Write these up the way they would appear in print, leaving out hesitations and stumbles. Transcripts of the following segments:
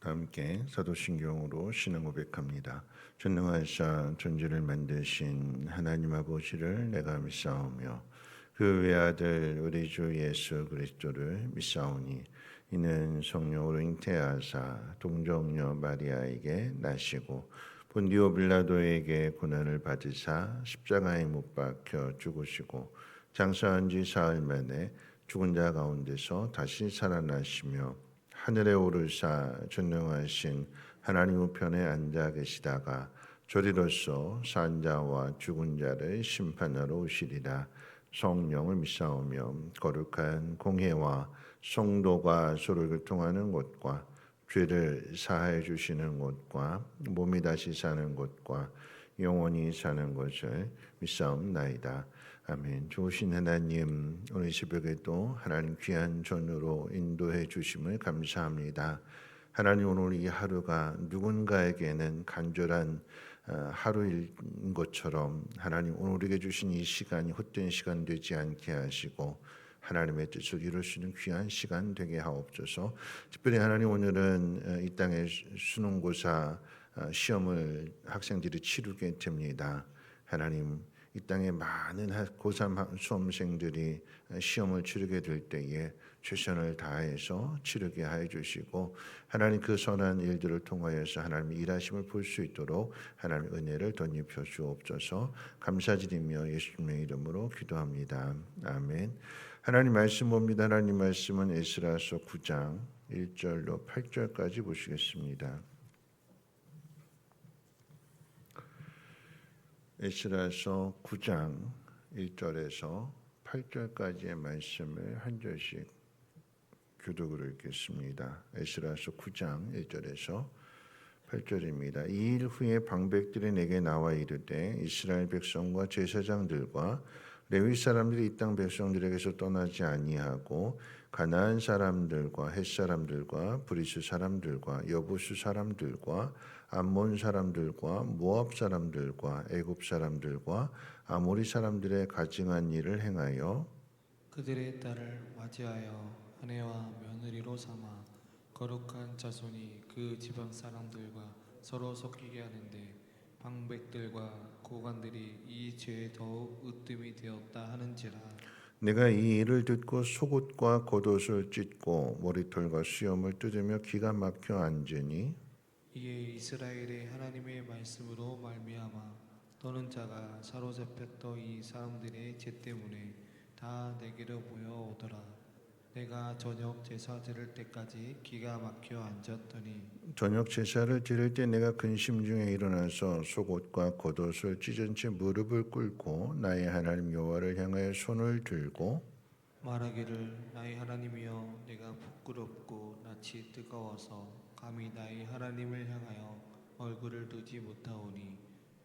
함께 사도신경으로 신앙 고백합니다. 전능하사 존재를 만드신 하나님 아버지를 내가 믿사오며 그 외아들 우리 주 예수 그리스도를 믿사오니 이는 성령으로 잉태하사 동정녀 마리아에게 나시고 본디오 빌라도에게 고난을 받으사 십자가에 못 박혀 죽으시고 장사한 지 사흘 만에 죽은 자 가운데서 다시 살아나시며 하늘에 오르사 전능하신 하나님 우편에 앉아 계시다가 저리로서 산 자와 죽은 자를 심판하러 오시리라. 성령을 믿사오며 거룩한 공회와 성도가 서로 교통하는 곳과 죄를 사하여 주시는 곳과 몸이 다시 사는 곳과 영원히 사는 것을 믿사옵나이다. 아멘. 좋으신 하나님, 오늘 새벽에도 하나님 귀한 전으로 인도해 주심을 감사합니다. 하나님, 오늘 이 하루가 누군가에게는 간절한 하루인 것처럼 하나님 오늘 우리에게 주신 이 시간이 헛된 시간 되지 않게 하시고 하나님의 뜻을 이룰 수 있는 귀한 시간 되게 하옵소서. 특별히 하나님, 오늘은 이 땅의 수능고사 시험을 학생들이 치르게 됩니다. 하나님, 이 땅에 많은 고3 수험생들이 시험을 치르게 될 때에 최선을 다해서 치르게 하여 주시고 하나님 그 선한 일들을 통하여서 하나님의 일하심을 볼 수 있도록 하나님의 은혜를 덧입혀 주옵소서. 감사드리며 예수님의 이름으로 기도합니다. 아멘. 하나님 말씀 봅니다. 하나님 말씀은 에스라서 9장 1절로 8절까지 보시겠습니다. 에스라서 9장 1절에서 8절까지의 말씀을 한 절씩 교독으로 읽겠습니다. 에스라서 9장 1절에서 8절입니다. 이 일 후에 방백들이 내게 나와 이르되 이스라엘 백성과 제사장들과 레위 사람들이 이 땅 백성들에게서 떠나지 아니하고 가나안 사람들과 헷 사람들과 브리스 사람들과 여부수 사람들과 암몬 사람들과 모압 사람들과 애굽 사람들과 아모리 사람들의 가증한 일을 행하여 그들의 딸을 맞이하여 아내와 며느리로 삼아 거룩한 자손이 그 지방 사람들과 서로 섞이게 하는데 방백들과 고관들이 이 죄에 더욱 으뜸이 되었다 하는지라. 내가 이 일을 듣고 속옷과 겉옷을 찢고 머리털과 수염을 뜯으며 기가 막혀 앉으니 이에 이스라엘의 하나님의 말씀으로 말미암아 떠는 자가 사로잡혔던 이 사람들의 죄 때문에 다 내게로 모여오더라. 내가 저녁 제사 드릴 때까지 기가 막혀 앉았더니 저녁 제사를 드릴 때 내가 근심 중에 일어나서 속옷과 겉옷을 찢은 채 무릎을 꿇고 나의 하나님 여호와를 향하여 손을 들고 말하기를 나의 하나님이여 내가 부끄럽고 낯이 뜨거워서 감히 나의 하나님을 향하여 얼굴을 두지 못하오니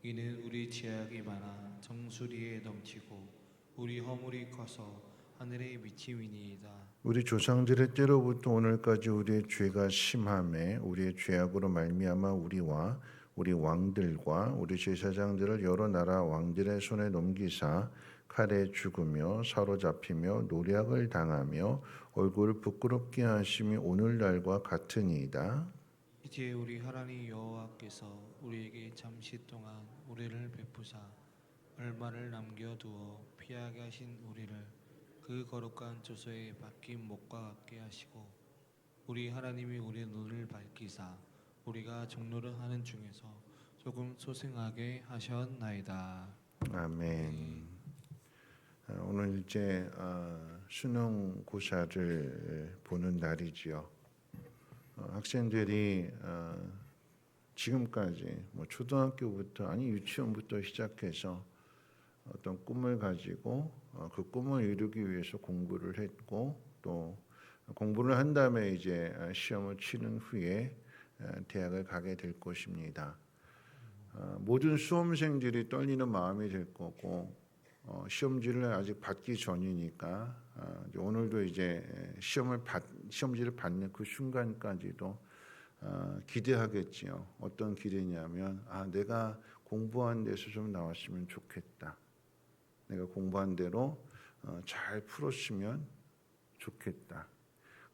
이는 우리 죄악이 많아 정수리에 넘치고 우리 허물이 커서 하늘에 미침이니이다. 우리 조상들의 때로부터 오늘까지 우리의 죄가 심함에 우리의 죄악으로 말미암아 우리와 우리 왕들과 우리 제사장들을 여러 나라 왕들의 손에 넘기사 칼에 죽으며 사로잡히며 노략을 당하며 얼굴을 부끄럽게 하심이 오늘날과 같으니이다. 이제 우리 하나님 여호와께서 우리에게 잠시 동안 우리를 베푸사 얼마를 남겨두어 피하게 하신 우리를 그 거룩한 조소에 박힌 목과 같게 하시고 우리 하나님이 우리의 눈을 밝히사 우리가 종노릇하는 중에서 조금 소생하게 하셨나이다. 아멘. 오늘 이제 수능고사를 보는 날이지요. 학생들이 지금까지 초등학교부터 아니 유치원부터 시작해서 어떤 꿈을 가지고 그 꿈을 이루기 위해서 공부를 했고 또 공부를 한 다음에 이제 시험을 치른 후에 대학을 가게 될 것입니다. 모든 수험생들이 떨리는 마음이 될 거고 시험지를 아직 받기 전이니까 오늘도 이제 시험지를 받는 그 순간까지도 기대하겠지요. 어떤 기대냐면 내가 공부한 데서 좀 나왔으면 좋겠다. 내가 공부한 대로 잘 풀었으면 좋겠다.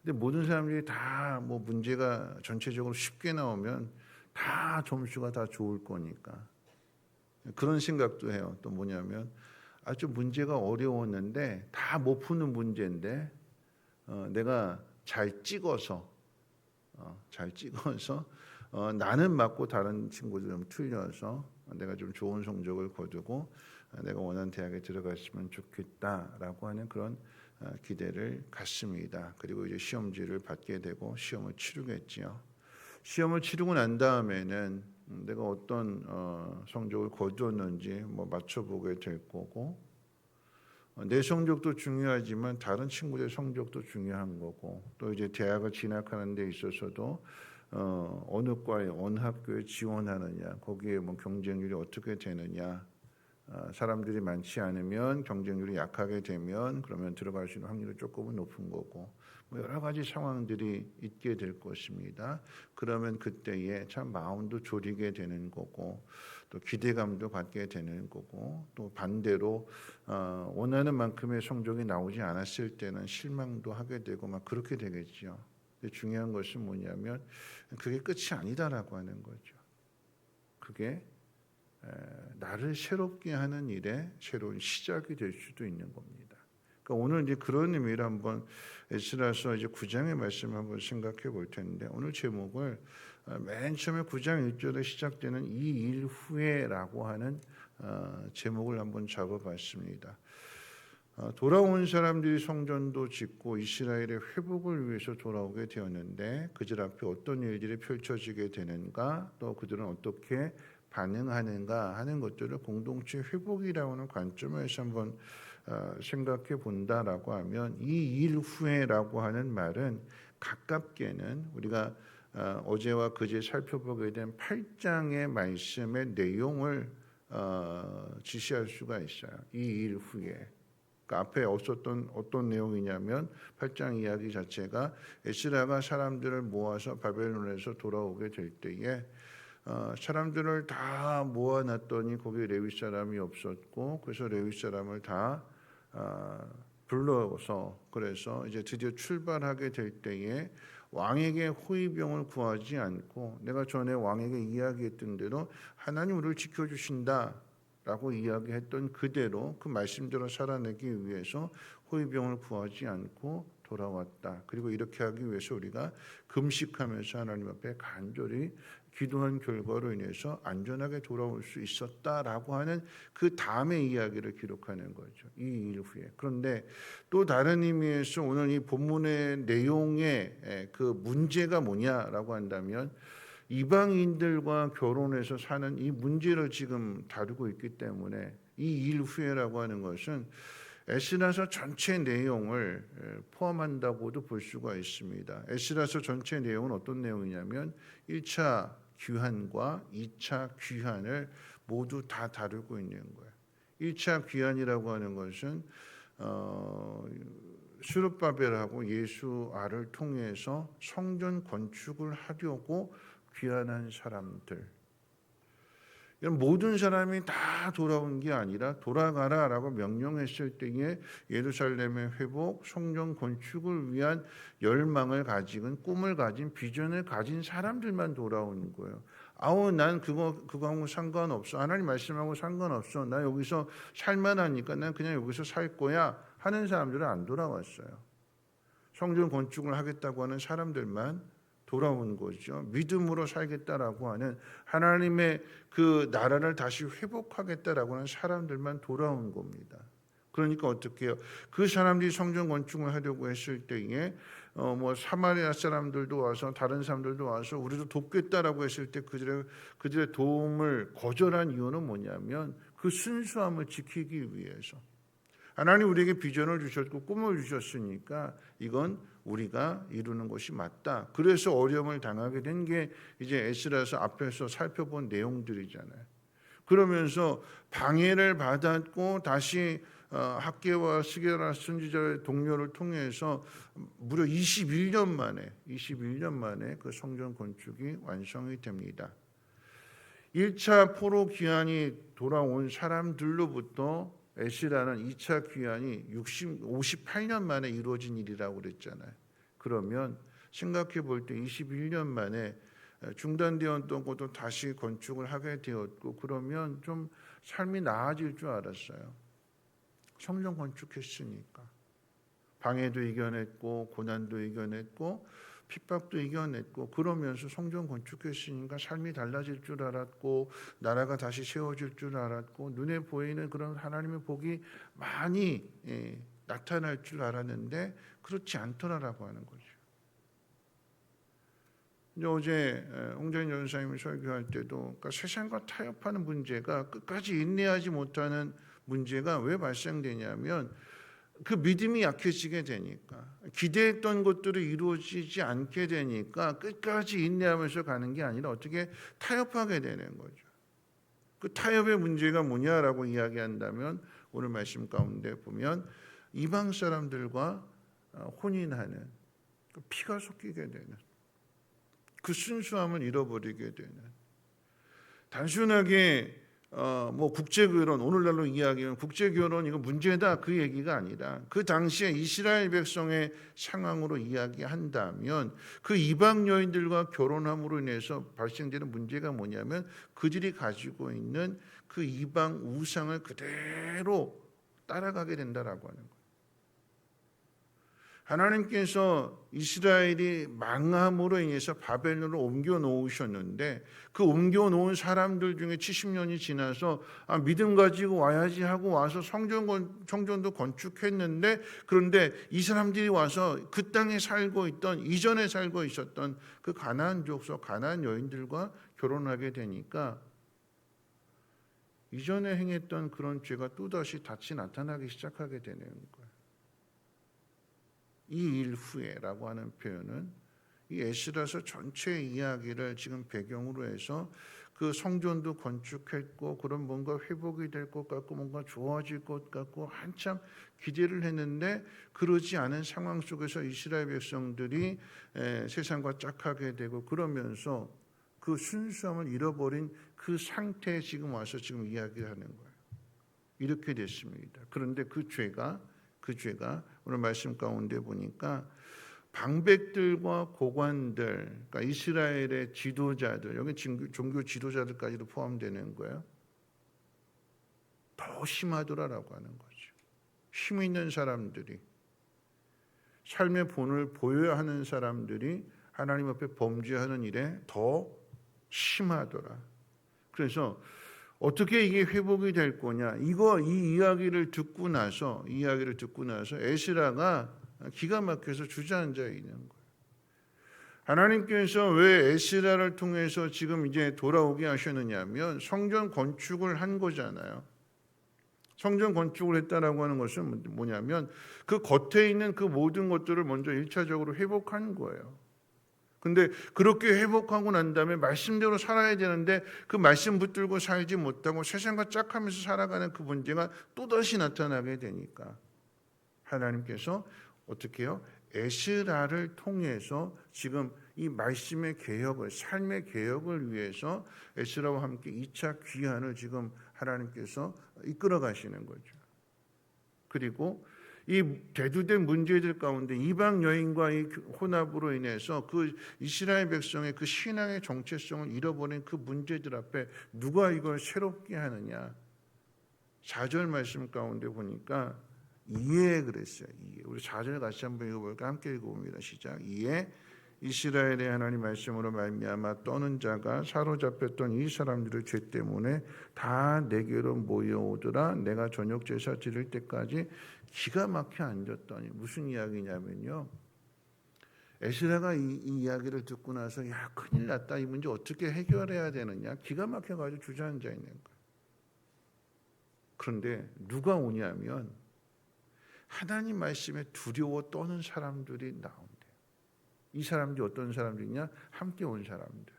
근데 모든 사람들이 다 뭐 문제가 전체적으로 쉽게 나오면 다 점수가 다 좋을 거니까 그런 생각도 해요. 또 뭐냐면 아주 문제가 어려웠는데 다 못 푸는 문제인데 내가 잘 찍어서 나는 맞고 다른 친구들은 틀려서 내가 좀 좋은 성적을 거두고 내가 원하는 대학에 들어갔으면 좋겠다라고 하는 그런 기대를 갖습니다. 그리고 이제 시험지를 받게 되고 시험을 치르겠지요. 시험을 치르고 난 다음에는 내가 어떤 성적을 거두었는지 뭐 맞춰보게 될 거고 내 성적도 중요하지만 다른 친구들의 성적도 중요한 거고 또 이제 대학을 진학하는 데 있어서도 어느 과에 어느 학교에 지원하느냐 거기에 뭐 경쟁률이 어떻게 되느냐 사람들이 많지 않으면 경쟁률이 약하게 되면 그러면 들어갈 수 있는 확률이 조금은 높은 거고 뭐 여러 가지 상황들이 있게 될 것입니다. 그러면 그때에 참 마음도 졸이게 되는 거고 또 기대감도 갖게 되는 거고 또 반대로 원하는 만큼의 성적이 나오지 않았을 때는 실망도 하게 되고 막 그렇게 되겠죠. 근데 중요한 것은 뭐냐면 그게 끝이 아니다라고 하는 거죠. 그게 나를 새롭게 하는 일의 새로운 시작이 될 수도 있는 겁니다. 그러니까 오늘 이제 그런 의미를 한번 에스라서 이제 9장의 말씀을 한번 생각해 볼 텐데 오늘 제목을 맨 처음에 9장 1절에 시작되는 이 일 후에라고 하는 제목을 한번 잡아봤습니다. 돌아온 사람들이 성전도 짓고 이스라엘의 회복을 위해서 돌아오게 되었는데 그들 앞에 어떤 일들이 펼쳐지게 되는가 또 그들은 어떻게 반응하는가 하는 것들을 공동체 회복이라고 하는 관점에서 한번 생각해 본다라고 하면 이 일 후에라고 하는 말은 가깝게는 우리가 어제와 그제 살펴보게 된 8장의 말씀의 내용을 지시할 수가 있어요. 이 일 후에. 그러니까 앞에 없었던 어떤 내용이냐면 8장 이야기 자체가 에스라가 사람들을 모아서 바벨론에서 돌아오게 될 때에 사람들을 다 모아놨더니 거기 레위 사람이 없었고 그래서 레위 사람을 다 불러서 그래서 이제 드디어 출발하게 될 때에 왕에게 호위병을 구하지 않고 내가 전에 왕에게 이야기했던 대로 하나님 우리를 지켜주신다라고 이야기했던 그대로 그 말씀대로 살아내기 위해서 호위병을 구하지 않고 돌아왔다. 그리고 이렇게 하기 위해서 우리가 금식하면서 하나님 앞에 간절히 기도한 결과로 인해서 안전하게 돌아올 수 있었다라고 하는 그 다음의 이야기를 기록하는 거죠. 이 일 후에. 그런데 또 다른 의미에서 오늘 이 본문의 내용의 그 문제가 뭐냐라고 한다면 이방인들과 결혼해서 사는 이 문제를 지금 다루고 있기 때문에 이 일 후에라고 하는 것은 에스라서 전체 내용을 포함한다고도 볼 수가 있습니다. 에스라서 전체 내용은 어떤 내용이냐면 1차 귀환과 2차 귀환을 모두 다 다루고 있는 거예요. 1차 귀환이라고 하는 것은 스룹바벨하고 예수아를 통해서 성전 건축을 하려고 귀환한 사람들. 모든 사람이 다 돌아온 게 아니라 돌아가라라고 명령했을 때에 예루살렘의 회복, 성전 건축을 위한 열망을 가진 꿈을 가진 비전을 가진 사람들만 돌아오는 거예요. 난 그거하고 상관없어. 하나님 말씀하고 상관없어. 나 여기서 살만하니까 난 그냥 여기서 살 거야 하는 사람들은 안 돌아왔어요. 성전 건축을 하겠다고 하는 사람들만 돌아온 거죠. 믿음으로 살겠다라고 하는 하나님의 그 나라를 다시 회복하겠다라고 하는 사람들만 돌아온 겁니다. 그러니까 어떻게 해요? 그 사람들이 성전 건축을 하려고 했을 때에 뭐 사마리아 사람들도 와서 다른 사람들도 와서 우리도 돕겠다라고 했을 때 그들의 도움을 거절한 이유는 뭐냐면 그 순수함을 지키기 위해서. 하나님 우리에게 비전을 주셨고 꿈을 주셨으니까 이건 우리가 이루는 것이 맞다. 그래서 어려움을 당하게 된 게 이제 에스라서 앞에서 살펴본 내용들이잖아요. 그러면서 방해를 받았고 다시 학개와 스게라 선지자의 동료를 통해서 무려 21년 만에 그 성전 건축이 완성이 됩니다. 1차 포로 귀환이 돌아온 사람들로부터 에스라는 2차 귀환이 58년 만에 이루어진 일이라고 그랬잖아요. 그러면 생각해 볼 때 21년 만에 중단되었던 것도 다시 건축을 하게 되었고, 그러면 좀 삶이 나아질 줄 알았어요. 성전 건축했으니까. 방해도 이겨냈고 고난도 이겨냈고 핍박도 이겨냈고, 그러면서 성전 건축했으니까 삶이 달라질 줄 알았고 나라가 다시 세워질 줄 알았고 눈에 보이는 그런 하나님의 복이 많이 나타날 줄 알았는데 그렇지 않더라라고 하는 거죠. 근데 어제 홍정인 전사님이 설교할 때도, 그러니까 세상과 타협하는 문제가, 끝까지 인내하지 못하는 문제가 왜 발생되냐면 그 믿음이 약해지게 되니까, 기대했던 것들이 이루어지지 않게 되니까 끝까지 인내하면서 가는 게 아니라 어떻게 타협하게 되는 거죠. 그 타협의 문제가 뭐냐라고 이야기한다면 오늘 말씀 가운데 보면 이방 사람들과 혼인하는, 피가 섞이게 되는 그 순수함을 잃어버리게 되는, 단순하게 뭐 국제결혼, 오늘날로 이야기하면 국제결혼 이거 문제다 그 얘기가 아니라, 그 당시에 이스라엘 백성의 상황으로 이야기한다면 그 이방 여인들과 결혼함으로 인해서 발생되는 문제가 뭐냐면 그들이 가지고 있는 그 이방 우상을 그대로 따라가게 된다라고 하는 거예요. 하나님께서 이스라엘이 망함으로 인해서 바벨론으로 옮겨 놓으셨는데, 그 옮겨 놓은 사람들 중에 70년이 지나서 믿음 가지고 와야지 하고 와서 성전도 건축했는데, 그런데 이 사람들이 와서 그 땅에 살고 있던, 이전에 살고 있었던 그 가나안 족속, 가나안 여인들과 결혼하게 되니까 이전에 행했던 그런 죄가 또다시 다시 나타나기 시작하게 되는 거예요. 이 일 후에라고 하는 표현은 이 에스라서 전체 이야기를 지금 배경으로 해서 그 성전도 건축했고 그런 뭔가 회복이 될 것 같고 뭔가 좋아질 것 같고 한참 기대를 했는데, 그러지 않은 상황 속에서 이스라엘 백성들이 세상과 짝하게 되고, 그러면서 그 순수함을 잃어버린 그 상태에 지금 와서 지금 이야기를 하는 거예요. 이렇게 됐습니다. 그런데 그 죄가 오늘 말씀 가운데 보니까 방백들과 고관들, 그러니까 이스라엘의 지도자들, 여기 종교 지도자들까지도 포함되는 거예요. 더 심하더라라고 하는 거죠. 힘 있는 사람들이, 삶의 본을 보여야 하는 사람들이 하나님 앞에 범죄하는 일에 더 심하더라. 그래서 어떻게 이게 회복이 될 거냐? 이 이야기를 듣고 나서 에스라가 기가 막혀서 주저앉아 있는 거예요. 하나님께서 왜 에스라를 통해서 지금 이제 돌아오게 하셨느냐면 성전 건축을 한 거잖아요. 성전 건축을 했다라고 하는 것은 뭐냐면 그 겉에 있는 그 모든 것들을 먼저 1차적으로 회복한 거예요. 근데 그렇게 회복하고 난 다음에 말씀대로 살아야 되는데 그 말씀 붙들고 살지 못하고 세상과 짝하면서 살아가는 그 문제가 또다시 나타나게 되니까 하나님께서 어떻게 해요? 에스라를 통해서 지금 이 말씀의 개혁을, 삶의 개혁을 위해서 에스라와 함께 2차 귀환을 지금 하나님께서 이끌어 가시는 거죠. 그리고 이 대두된 문제들 가운데 이방 여인과의 혼합으로 인해서 그 이스라엘 백성의 그 신앙의 정체성을 잃어버린 그 문제들 앞에 누가 이걸 새롭게 하느냐? 4절 말씀 가운데 보니까 이에 그랬어요. 이에. 우리 4절 같이 한번 읽어볼까? 함께 읽어봅니다. 시작. 이에 이스라엘의 하나님 말씀으로 말미암아 떠는 자가 사로잡혔던 이 사람들의 죄 때문에 다 내게로 모여오더라. 내가 저녁 제사 드릴 때까지 기가 막혀 앉았더니, 무슨 이야기냐면요, 에스라가 이 이야기를 듣고 나서 야 큰일 났다, 이 문제 어떻게 해결해야 되느냐, 기가 막혀가지고 주저앉아 있는 거예요. 그런데 누가 오냐면 하나님 말씀에 두려워 떠는 사람들이 나온대요. 이 사람들이 어떤 사람들이냐? 함께 온 사람들.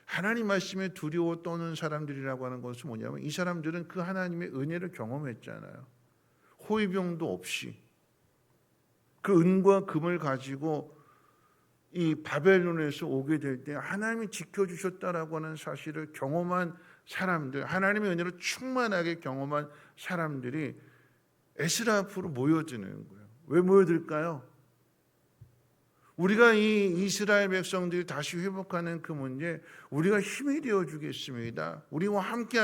하나님 말씀에 두려워 떠는 사람들이라고 하는 것은 뭐냐면 이 사람들은 그 하나님의 은혜를 경험했잖아요. 호위병도 없이 그 은과 금을 가지고 이 바벨론에서 오게 될 때 하나님이 지켜주셨다라고 하는 사실을 경험한 사람들, 하나님의 은혜로 충만하게 경험한 사람들이 에스라 앞으로 모여드는 거예요. 왜 모여들까요? 우리가 이 이스라엘 백성들이 다시 회복하는 그 문제, 우리가 힘이 되어 주겠습니다. 우리가 함께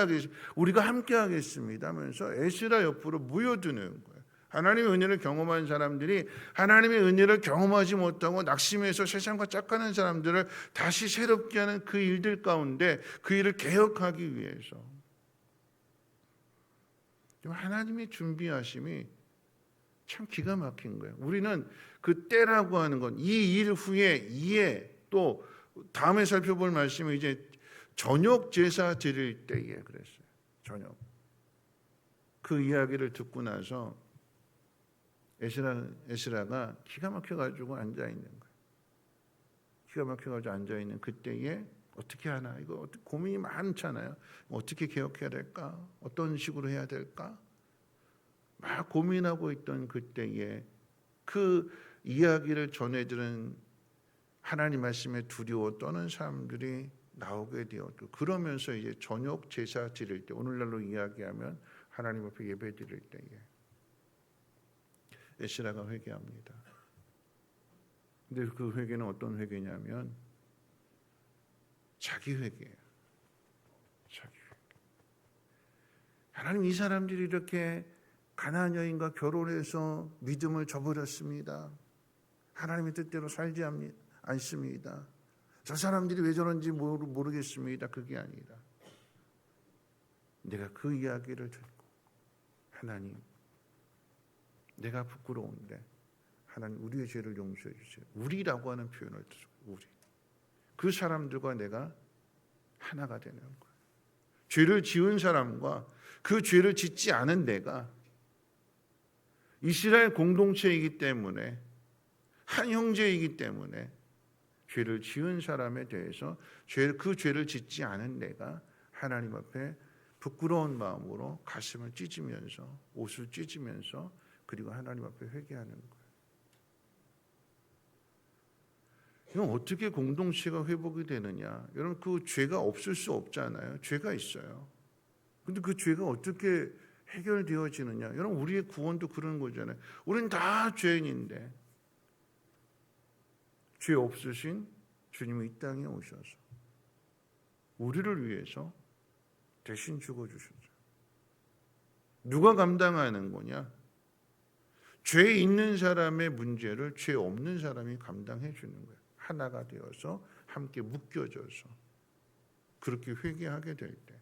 하겠습니다 하면서 에스라 옆으로 모여드는 거예요. 하나님의 은혜를 경험한 사람들이 하나님의 은혜를 경험하지 못하고 낙심해서 세상과 짝가는 사람들을 다시 새롭게 하는 그 일들 가운데 그 일을 개혁하기 위해서 하나님의 준비하심이 참 기가 막힌 거예요. 우리는 그 때라고 하는 건 이 일 후에 이에 또 다음에 살펴볼 말씀은 이제 저녁 제사 드릴 때에 그랬어요. 저녁. 그 이야기를 듣고 나서 에스라가 기가 막혀가지고 앉아 있는 거예요. 기가 막혀가지고 앉아 있는 그때에 어떻게 하나 이거 고민이 많잖아요. 어떻게 개혁해야 될까? 어떤 식으로 해야 될까? 막 고민하고 있던 그때에 그 이야기를 전해들은 하나님 말씀에 두려워 떠는 사람들이 나오게 되었고, 그러면서 이제 저녁 제사 드릴 때, 오늘날로 이야기하면 하나님 앞에 예배 드릴 때에 에스라가 회개합니다. 근데 그 회개는 어떤 회개냐면 자기 회개예요. 자기 회개. 하나님, 이 사람들이 이렇게 가나안 여인과 결혼해서 믿음을 저버렸습니다. 하나님의 뜻대로 살지 않습니다. 저 사람들이 왜 저런지 모르겠습니다. 그게 아니라 내가 그 이야기를 듣고 하나님, 내가 부끄러운데 하나님 우리의 죄를 용서해 주세요. 우리라고 하는 표현을 쓰고 우리. 그 사람들과 내가 하나가 되는 거예요. 죄를 지은 사람과 그 죄를 짓지 않은 내가 이스라엘 공동체이기 때문에, 한 형제이기 때문에 죄를 지은 사람에 대해서 그 죄를 짓지 않은 내가 하나님 앞에 부끄러운 마음으로 가슴을 찢으면서 옷을 찢으면서 그리고 하나님 앞에 회개하는 거예요. 이건 어떻게 공동체가 회복이 되느냐? 여러분, 그 죄가 없을 수 없잖아요. 죄가 있어요. 근데 그 죄가 어떻게 해결되어지느냐? 여러분, 우리의 구원도 그런 거잖아요. 우리는 다 죄인인데 죄 없으신 주님이 이 땅에 오셔서 우리를 위해서 대신 죽어주셨죠. 누가 감당하는 거냐? 죄 있는 사람의 문제를 죄 없는 사람이 감당해 주는 거예요. 하나가 되어서 함께 묶여져서 그렇게 회개하게 될 때.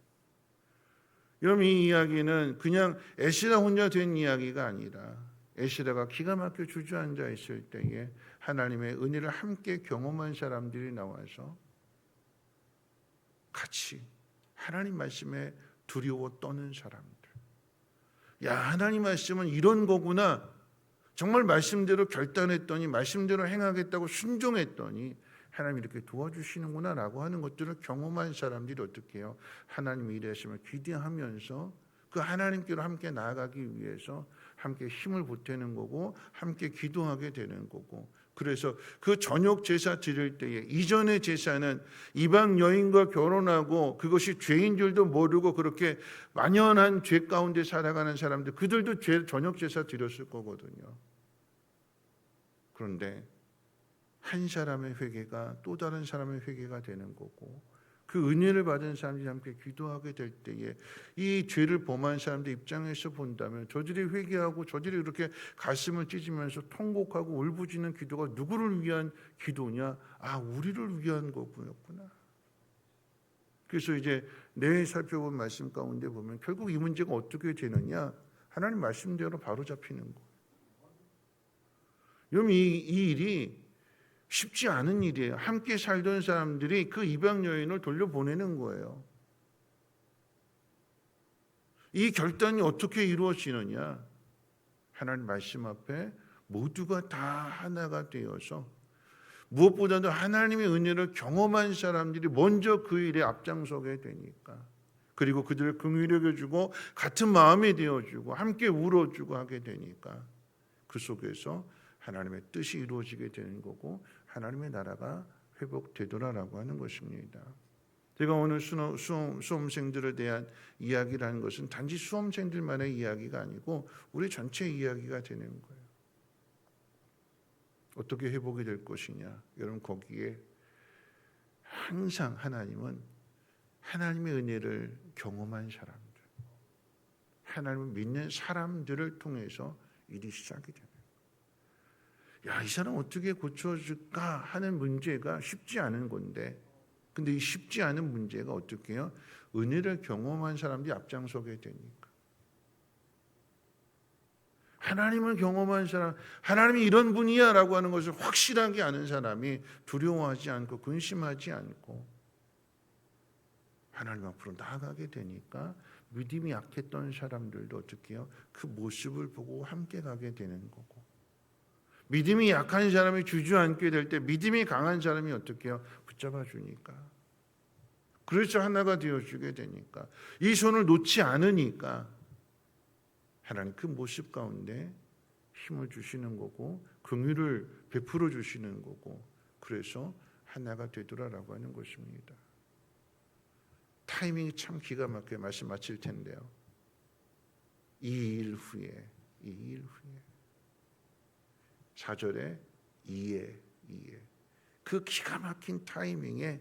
여러분, 이 이야기는 그냥 에스라 혼자 된 이야기가 아니라 에스라가 기가 막혀 주저앉아 있을 때에 하나님의 은혜를 함께 경험한 사람들이 나와서 같이 하나님 말씀에 두려워 떠는 사람들. 야, 하나님 말씀은 이런 거구나. 정말 말씀대로 결단했더니, 말씀대로 행하겠다고 순종했더니 하나님이 이렇게 도와주시는구나 라고 하는 것들을 경험한 사람들이 어떻게 해요? 하나님의 일하심을 기대하면서 그 하나님께로 함께 나아가기 위해서 함께 힘을 보태는 거고 함께 기도하게 되는 거고. 그래서 그 저녁 제사 드릴 때에, 이전의 제사는 이방 여인과 결혼하고 그것이 죄인 줄도 모르고 그렇게 만연한 죄 가운데 살아가는 사람들, 그들도 저녁 제사 드렸을 거거든요. 그런데 한 사람의 회개가 또 다른 사람의 회개가 되는 거고, 그 은혜를 받은 사람들이 함께 기도하게 될 때에 이 죄를 범한 사람들 입장에서 본다면 저들이 회개하고 저들이 이렇게 가슴을 찢으면서 통곡하고 울부짖는 기도가 누구를 위한 기도냐? 아, 우리를 위한 거구나. 그래서 이제 내일 살펴본 말씀 가운데 보면 결국 이 문제가 어떻게 되느냐? 하나님 말씀대로 바로 잡히는 거예요. 여러분, 이 일이 쉽지 않은 일이에요. 함께 살던 사람들이 그 이방 여인을 돌려보내는 거예요. 이 결단이 어떻게 이루어지느냐? 하나님 말씀 앞에 모두가 다 하나가 되어서, 무엇보다도 하나님의 은혜를 경험한 사람들이 먼저 그 일에 앞장서게 되니까, 그리고 그들을 긍휼히 여겨주고 같은 마음이 되어주고 함께 울어주고 하게 되니까 그 속에서 하나님의 뜻이 이루어지게 되는 거고 하나님의 나라가 회복되더라라고 하는 것입니다. 제가 오늘 수험생들에 대한 이야기라는 것은 단지 수험생들만의 이야기가 아니고 우리 전체 이야기가 되는 거예요. 어떻게 회복이 될 것이냐? 여러분, 거기에 항상 하나님은 하나님의 은혜를 경험한 사람들, 하나님을 믿는 사람들을 통해서 일이 시작이 되는 거예요. 야, 이 사람 어떻게 고쳐줄까 하는 문제가 쉽지 않은 건데, 근데 이 쉽지 않은 문제가 어떻게 해요? 은혜를 경험한 사람들이 앞장서게 되니까. 하나님을 경험한 사람, 하나님이 이런 분이야 라고 하는 것을 확실하게 아는 사람이 두려워하지 않고 근심하지 않고 하나님 앞으로 나아가게 되니까 믿음이 약했던 사람들도 어떻게 해요? 그 모습을 보고 함께 가게 되는 거고, 믿음이 약한 사람이 주저앉게 될 때 믿음이 강한 사람이 어떻게 해요? 붙잡아 주니까, 그래서 하나가 되어주게 되니까, 이 손을 놓지 않으니까 하나님 그 모습 가운데 힘을 주시는 거고 긍휼을 베풀어 주시는 거고, 그래서 하나가 되더라라고 하는 것입니다. 타이밍이 참 기가 막히게 말씀 마칠 텐데요. 이 일 후에 4절에 이에 그 기가 막힌 타이밍에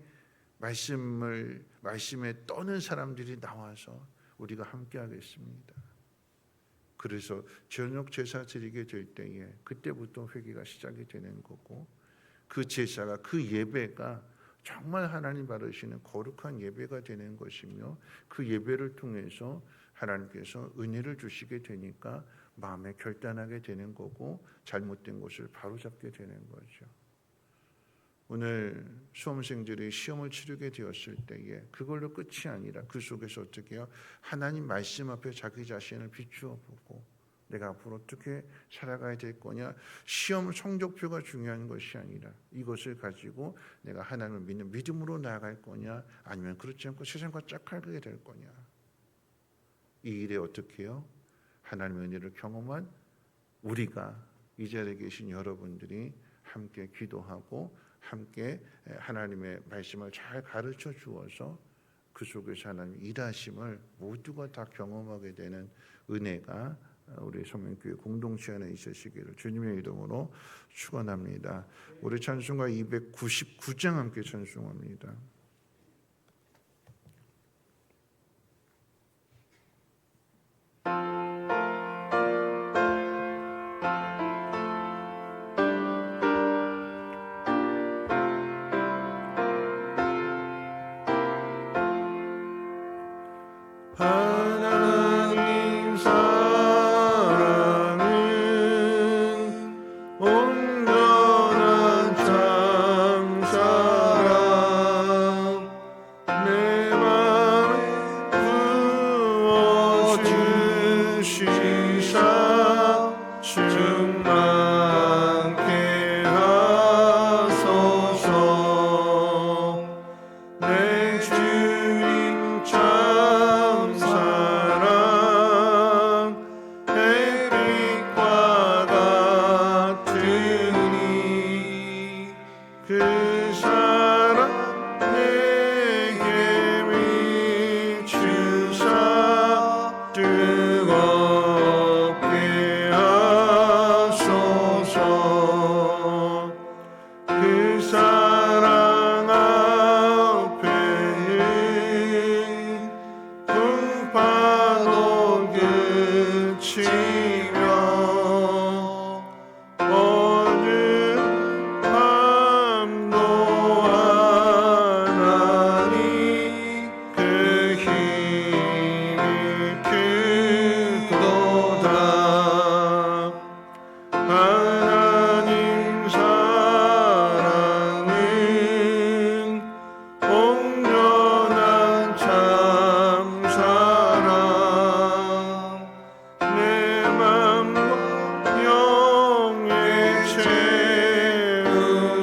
말씀에 떠는 사람들이 나와서 우리가 함께 하겠습니다. 그래서 저녁 제사 드리게 될 때에 그때부터 회개가 시작이 되는 거고, 그 제사가, 그 예배가 정말 하나님 받으시는 거룩한 예배가 되는 것이며, 그 예배를 통해서 하나님께서 은혜를 주시게 되니까 마음에 결단하게 되는 거고, 잘못된 것을 바로잡게 되는 거죠. 오늘 수험생들이 시험을 치르게 되었을 때에 그걸로 끝이 아니라 그 속에서 어떻게 해요? 하나님 말씀 앞에 자기 자신을 비추어 보고 내가 앞으로 어떻게 살아가야 될 거냐, 시험 성적표가 중요한 것이 아니라 이것을 가지고 내가 하나님을 믿는 믿음으로 나아갈 거냐, 아니면 그렇지 않고 세상과 짝하게 될 거냐. 이 일에 어떻게 해요? 하나님의 은혜를 경험한 우리가, 이 자리에 계신 여러분들이 함께 기도하고 함께 하나님의 말씀을 잘 가르쳐 주어서 그 속에서 하나님 일하심을 모두가 다 경험하게 되는 은혜가 우리 성명교회 공동체 안에 있으시기를 주님의 이름으로 축원합니다. 우리 찬송가 299장 함께 찬송합니다. 하나님 사랑은 온전한 참 사랑, 내 맘에 부어주시사 충만케 하소서. 내 주님 참 사랑 햇빛과 같으니, 그 사랑 내게 비추사 뜨겁게 하소서. 그 사랑 앞에는 풍파도 그치며 어느 밤도 하나니 그 힘이 크도다. 하나님 사랑은 온전한 참 사랑, 내 맘과 영에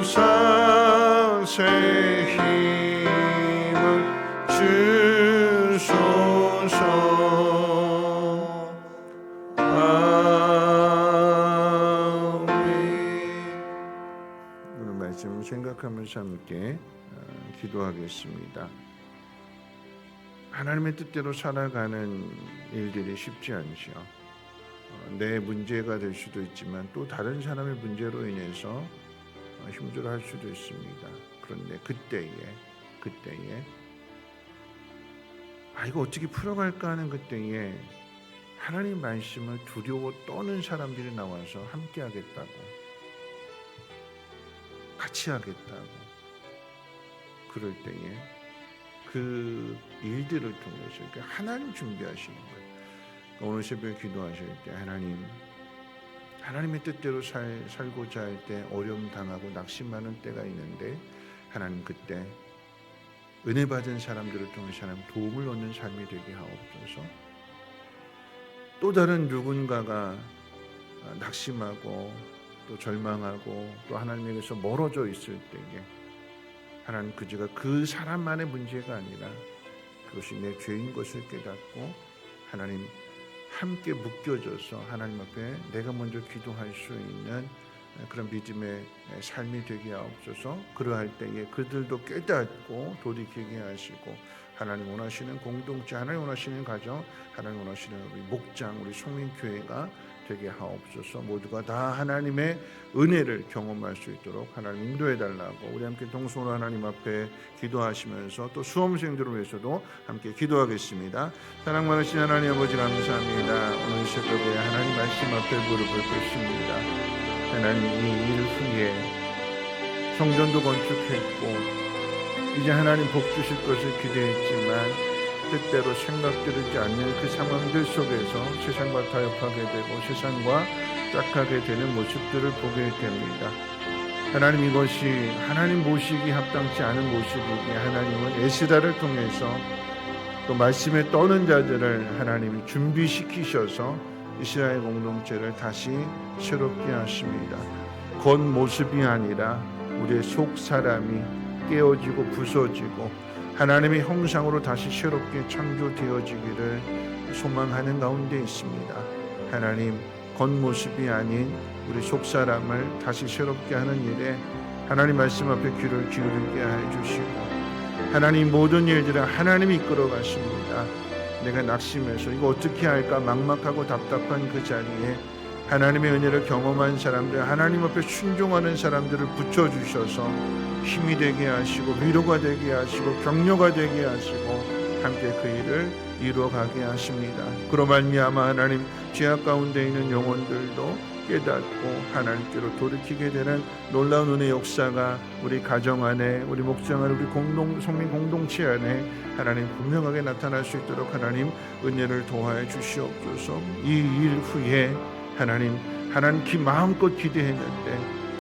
채우사 새 힘을 주소서. 오늘 말씀 생각하면서 함께 기도하겠습니다. 하나님의 뜻대로 살아가는 일들이 쉽지 않죠. 내 문제가 될 수도 있지만 또 다른 사람의 문제로 인해서 힘들어할 수도 있습니다. 그런데 그때에 이거 어떻게 풀어갈까 하는 그때에 하나님 말씀을 두려워 떠는 사람들이 나와서 함께 하겠다고, 같이 하겠다고, 그럴 때에 그 일들을 통해서 이렇게 하나님 준비하시는 거예요. 오늘 새벽에 기도하실 때 하나님의 뜻대로 살고자 할 때 어려움 당하고 낙심하는 때가 있는데, 하나님 그때 은혜 받은 사람들을 통해서 하나님 도움을 얻는 삶이 되게 하옵소서. 또 다른 누군가가 낙심하고 또 절망하고 또 하나님에게서 멀어져 있을 때에 하나님 그제가 그 사람만의 문제가 아니라 그것이 내 죄인 것을 깨닫고 하나님 함께 묶여져서 하나님 앞에 내가 먼저 기도할 수 있는 그런 믿음의 삶이 되게 하옵소서. 그러할 때에 그들도 깨닫고 돌이키게 하시고 하나님 원하시는 공동체, 하나님 원하시는 가정, 하나님 원하시는 우리 목장, 우리 송민교회가 되게 하옵소서. 모두가 다 하나님의 은혜를 경험할 수 있도록 하나님 인도해 달라고 우리 함께 동성으로 하나님 앞에 기도하시면서 또 수험생들을 위해서도 함께 기도하겠습니다. 사랑 많으신 하나님 아버지 감사합니다. 오늘 새벽에 하나님 말씀 앞에 무릎을 꿇습니다. 하나님 이 일 후에 성전도 건축했고 이제 하나님 복 주실 것을 기대했지만 뜻대로 생각되지 않는 그 상황들 속에서 세상과 타협하게 되고 세상과 짝하게 되는 모습들을 보게 됩니다. 하나님 이것이 하나님 모시기 합당치 않은 모습이기에 하나님은 에스라를 통해서 또 말씀에 떠는 자들을 하나님이 준비시키셔서 이스라엘 공동체를 다시 새롭게 하십니다. 겉모습이 아니라 우리의 속 사람이 깨어지고 부서지고 하나님의 형상으로 다시 새롭게 창조되어지기를 소망하는 가운데 있습니다. 하나님 겉모습이 아닌 우리 속사람을 다시 새롭게 하는 일에 하나님 말씀 앞에 귀를 기울이게 해주시고 하나님 모든 일들은 하나님이 이끌어 가십니다. 내가 낙심해서 이거 어떻게 할까 막막하고 답답한 그 자리에 하나님의 은혜를 경험한 사람들, 하나님 앞에 순종하는 사람들을 붙여주셔서 힘이 되게 하시고 위로가 되게 하시고 격려가 되게 하시고 함께 그 일을 이루어가게 하십니다. 그로 말미암아 하나님 죄악 가운데 있는 영혼들도 깨닫고 하나님께로 돌이키게 되는 놀라운 은혜 역사가 우리 가정 안에 우리 목장 안에 우리 성민 공동체 안에 하나님 분명하게 나타날 수 있도록 하나님 은혜를 도와해 주시옵소서. 이 일 후에 하나님 마음껏 기대했는데